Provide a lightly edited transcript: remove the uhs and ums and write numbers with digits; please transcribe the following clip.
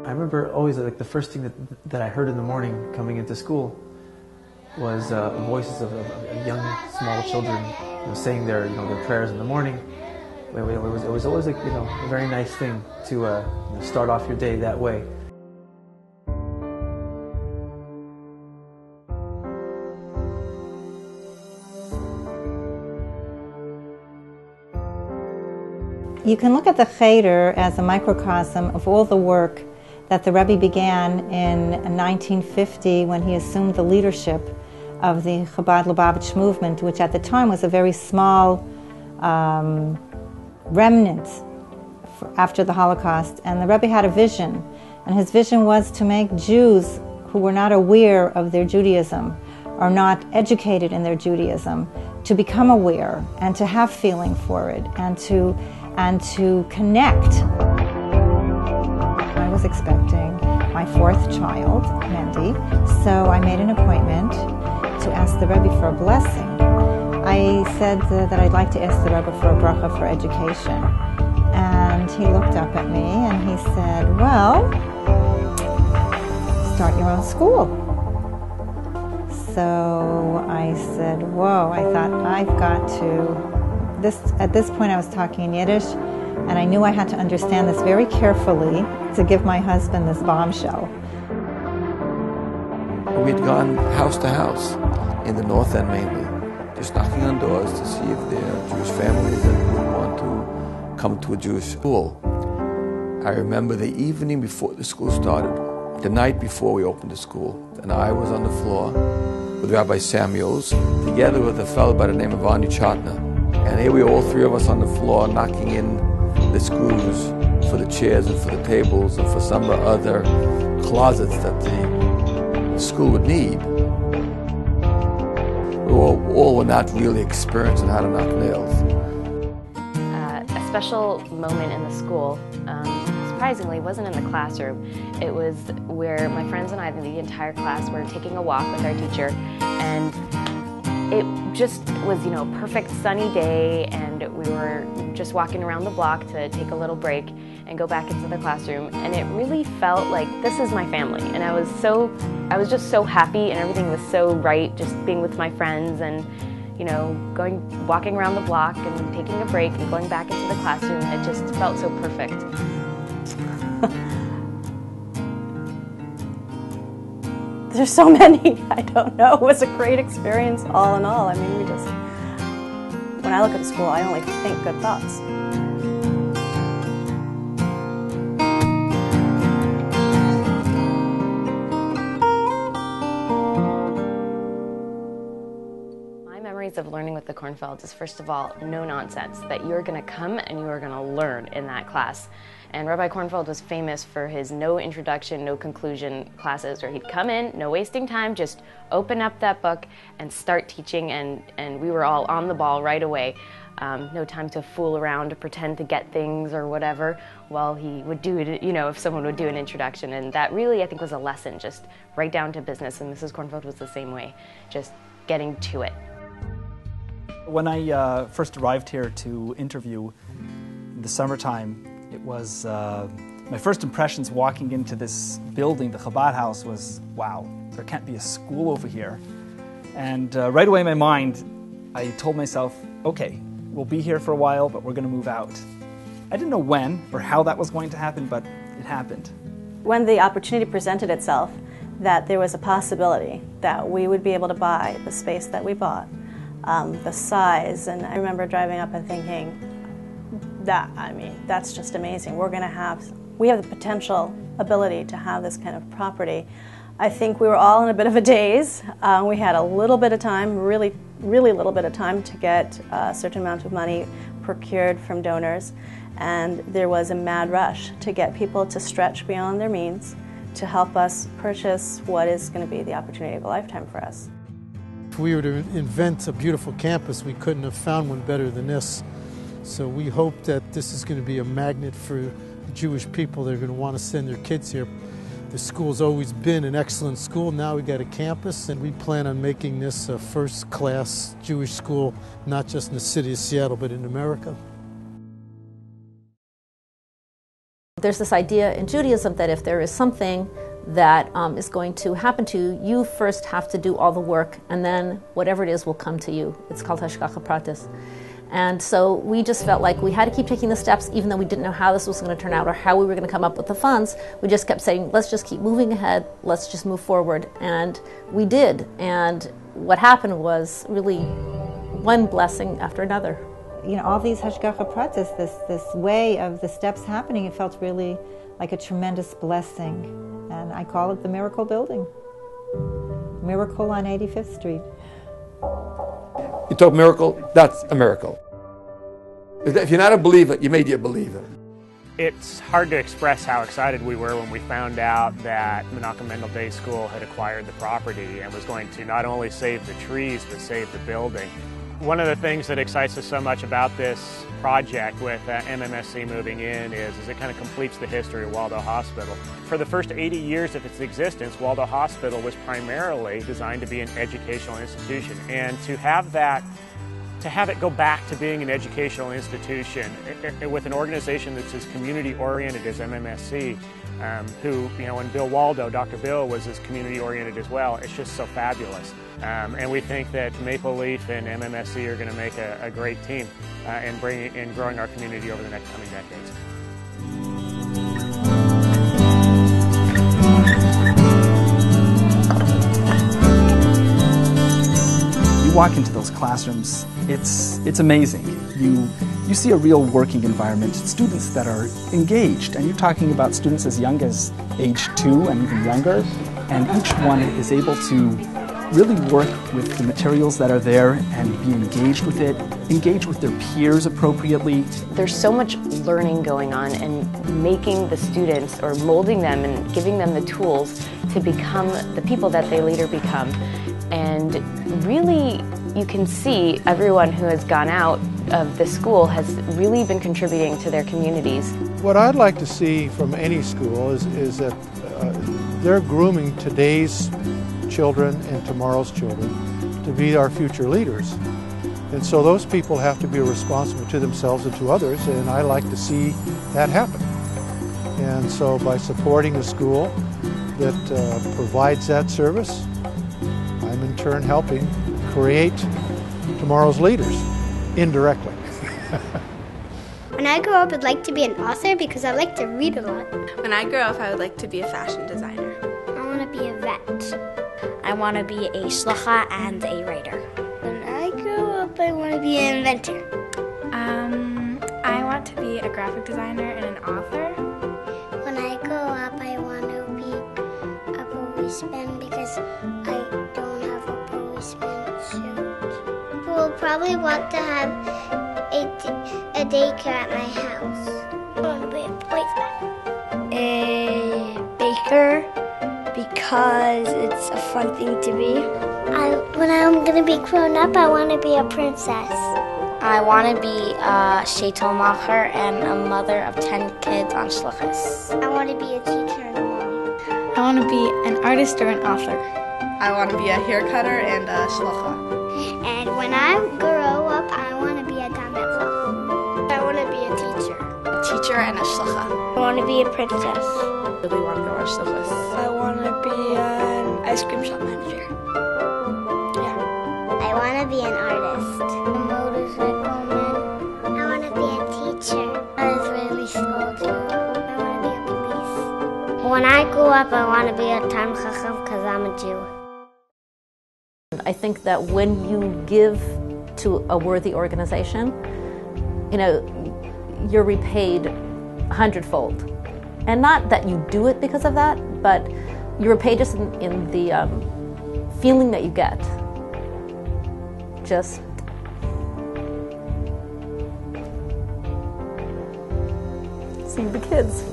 I remember always like the first thing that I heard in the morning coming into school was voices of young, small children, saying their their prayers in the morning. It was always like a very nice thing to start off your day that way. You can look at the Cheder as a microcosm of all the work that the Rebbe began in 1950 when he assumed the leadership of the Chabad Lubavitch movement, which at the time was a very small remnant after the Holocaust. And the Rebbe had a vision, and his vision was to make Jews who were not aware of their Judaism or not educated in their Judaism to become aware and to have feeling for it and to connect. I was expecting my fourth child, Mendel, so I made an appointment to ask the Rebbe for a blessing. I said that I'd like to ask the Rebbe for a bracha for education. And he looked up at me and he said, well, start your own school. So I said, whoa, I thought I've got to... At this point I was talking in Yiddish, and I knew I had to understand this very carefully to give my husband this bombshell. We'd gone house to house in the North End mainly, just knocking on doors to see if there are Jewish families that would want to come to a Jewish school. I remember the evening before the school started, the night before we opened the school, and I was on the floor with Rabbi Samuels, together with a fellow by the name of Arnie Chotner. And here we were, all three of us on the floor, knocking in the screws for the chairs and for the tables and for some other closets that the school would need. We all were not really experienced in how to knock nails. A special moment in the school, surprisingly, wasn't in the classroom. It was where my friends and I, the entire class, were taking a walk with our teacher, and it just was, a perfect sunny day, and we were just walking around the block to take a little break and go back into the classroom, and it really felt like this is my family. And I was just so happy, and everything was so right, just being with my friends and walking around the block and taking a break and going back into the classroom. It just felt so perfect. There's so many, I don't know. It was a great experience all in all. I mean, when I look at the school, I only think good thoughts. My memories of learning with the Kornfelds is, first of all, no nonsense, that you're going to come and you are going to learn in that class. And Rabbi Kornfeld was famous for his no introduction, no conclusion classes, where he'd come in, no wasting time, just open up that book and start teaching, and we were all on the ball right away. No time to fool around, to pretend to get things or whatever, while he would do it, if someone would do an introduction. And that really, I think, was a lesson, just right down to business, and Mrs. Kornfeld was the same way, just getting to it. When I first arrived here to interview in the summertime, it was, my first impressions walking into this building, the Chabad house, was, wow, there can't be a school over here. And right away in my mind, I told myself, okay, we'll be here for a while, but we're going to move out. I didn't know when or how that was going to happen, but it happened. When the opportunity presented itself, that there was a possibility that we would be able to buy the space that we bought, the size, and I remember driving up and thinking, that's just amazing. We have the potential ability to have this kind of property. I think we were all in a bit of a daze. We had a little bit of time, really little bit of time, to get a certain amount of money procured from donors, and there was a mad rush to get people to stretch beyond their means to help us purchase what is going to be the opportunity of a lifetime for us. If we were to invent a beautiful campus, we couldn't have found one better than this. So we hope that this is going to be a magnet for Jewish people that are going to want to send their kids here. The school's always been an excellent school. Now we got a campus, and we plan on making this a first-class Jewish school, not just in the city of Seattle, but in America. There's this idea in Judaism that if there is something that is going to happen to you, you first have to do all the work, and then whatever it is will come to you. It's called hashgacha pratis. And so we just felt like we had to keep taking the steps, even though we didn't know how this was going to turn out or how we were going to come up with the funds. We just kept saying, let's just keep moving ahead, let's just move forward. And we did. And what happened was really one blessing after another. You know, all these hashgacha pratis, this way of the steps happening, it felt really like a tremendous blessing. And I call it the miracle building. Miracle on 85th Street. You talk miracle, that's a miracle. If you're not a believer, you made you a believer. It's hard to express how excited we were when we found out that Menachem Mendel Day School had acquired the property and was going to not only save the trees, but save the building. One of the things that excites us so much about this project with MMSC moving in is it kind of completes the history of Waldo Hospital. For the first 80 years of its existence, Waldo Hospital was primarily designed to be an educational institution. And to have it go back to being an educational institution with an organization that's as community-oriented as MMSC, who, you know, and Bill Waldo, Dr. Bill, was as community-oriented as well. It's just so fabulous. And we think that Maple Leaf and MMSC are going to make a great team in growing our community over the next coming decades. You walk into those classrooms, it's amazing. You see a real working environment, students that are engaged, and you're talking about students as young as age 2 and even younger, and each one is able to really work with the materials that are there and be engaged with it, engage with their peers appropriately. There's so much learning going on and making the students, or molding them and giving them the tools to become the people that they later become. And really, you can see everyone who has gone out of the school has really been contributing to their communities. What I'd like to see from any school is that they're grooming today's children and tomorrow's children to be our future leaders. And so those people have to be responsible to themselves and to others, and I like to see that happen. And so by supporting a school that provides that service, I'm in turn helping create tomorrow's leaders, indirectly. When I grow up, I'd like to be an author because I like to read a lot. When I grow up, I would like to be a fashion designer. I want to be a vet. I want to be a shlocha and a writer. When I grow up, I want to be an inventor. I want to be a graphic designer and an author. When I grow up, I want to be a policeman because I don't have a policeman suit. We'll probably want to have a daycare at my house. I want to be a policeman. A baker, because it's a fun thing to be. When I'm going to be grown up, I want to be a princess. I want to be a sheitel macher and a mother of 10 kids on shluchas. I want to be a teacher and a mom. I want to be an artist or an author. I want to be a hair cutter and a shlocha. And when I grow up, I want to be a dametzah. I want to be a teacher. A teacher and a shlocha. I want to be a princess. I really want to go on shluchas. I want to be an ice cream shop manager. I want to be an artist, a motorcycle man. I want to be a teacher, an Israeli soldier. I want to be a police. When I grow up, I want to be a Talmid Chacham because I'm a Jew. I think that when you give to a worthy organization, you know, you're repaid 100-fold. And not that you do it because of that, but you're repaid just in the feeling that you get. Just see the kids.